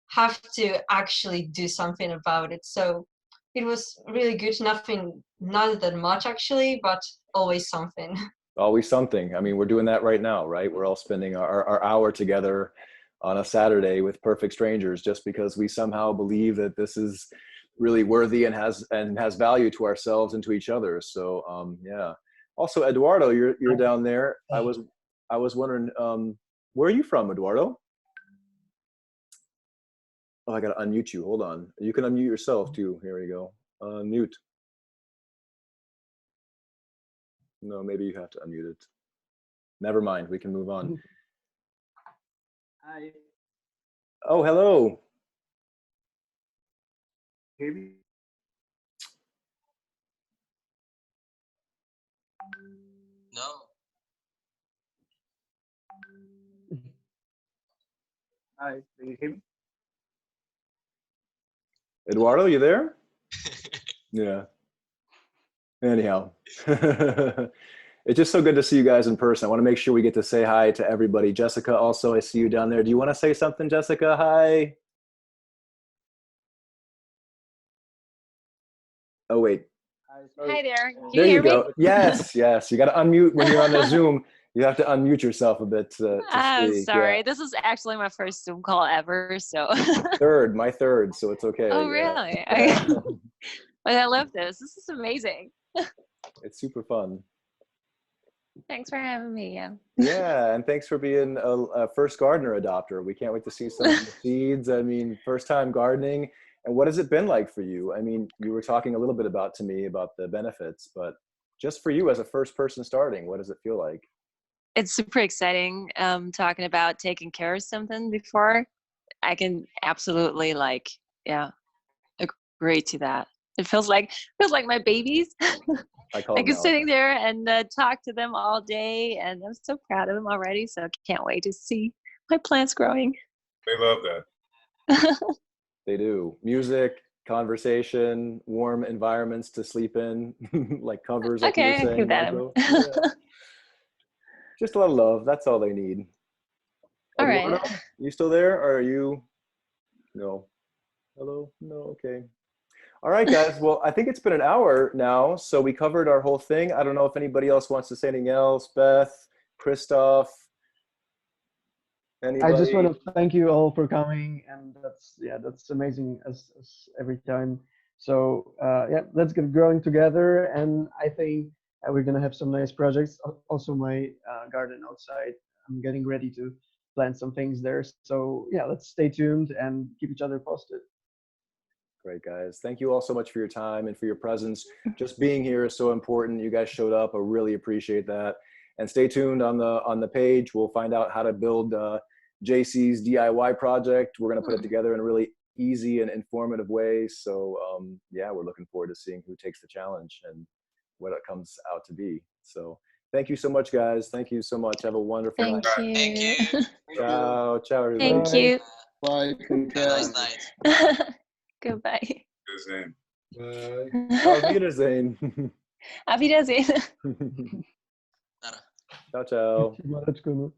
have to actually do something about it. So it was really good. Not that much actually, but always something. Always something. I mean, we're doing that right now, right? We're all spending our hour together on a Saturday with perfect strangers just because we somehow believe that this is really worthy and has value to ourselves and to each other. So yeah. Also, Eduardo, you're down there. I was wondering, where are you from, Eduardo? Oh, I gotta unmute you. Hold on. You can unmute yourself too. Here we go. Mute. No, maybe you have to unmute it. Never mind. We can move on. Hi. Oh, hello. Hear me? No. Hi, can you hear me? Eduardo, you there? Yeah. Anyhow, it's just so good to see you guys in person. I want to make sure we get to say hi to everybody. Jessica, also, I see you down there. Do you want to say something, Jessica? Hi. Oh, wait. Hi there. Can There you you hear go. me? Yes, yes. You got to unmute when you're on the Zoom. You have to unmute yourself a bit to speak. Sorry. Yeah. This is actually my first Zoom call ever, so. My third, so it's okay. Oh, Yeah. really? Yeah. But I love this. This is amazing. It's super fun. Thanks for having me. Yeah. Yeah, and thanks for being a first gardener adopter. We can't wait to see some of the seeds. I mean, first time gardening. And what has it been like for you? I mean, you were talking a little bit to me about the benefits, but just for you as a first person starting, what does it feel like? It's super exciting talking about taking care of something before. I can absolutely agree to that. It feels like my babies. I call Like them just sitting there and talk to them all day, and I'm so proud of them already. So I can't wait to see my plants growing. They love that. They do. Music, conversation, warm environments to sleep in, like covers, like you were Okay, I saying, give that. Marco. Yeah. Just a lot of love. That's all they need. All Eduardo, right. you still there, or are you? No. Hello? No. Okay. All right, guys. Well, I think it's been an hour now, so we covered our whole thing. I don't know if anybody else wants to say anything else. Beth, Christoph, anybody? I just want to thank you all for coming, and that's amazing as every time. So yeah, let's get growing together, and I think we're gonna have some nice projects. Also, my garden outside, I'm getting ready to plant some things there. So yeah, let's stay tuned and keep each other posted. Great, guys. Thank you all so much for your time and for your presence. Just being here is so important. You guys showed up. I really appreciate that. And stay tuned on the page. We'll find out how to build JC's DIY project. We're going to put it together in a really easy and informative way. So yeah, we're looking forward to seeing who takes the challenge and what it comes out to be. So thank you so much, guys. Thank you so much. Have a wonderful night. Thank you. Ciao. Ciao, everybody. Thank you. Bye. Have a nice night. Goodbye. Gesehen. Auf Wiedersehen. Auf Wiedersehen. Nada. Ciao, ciao. Let's go.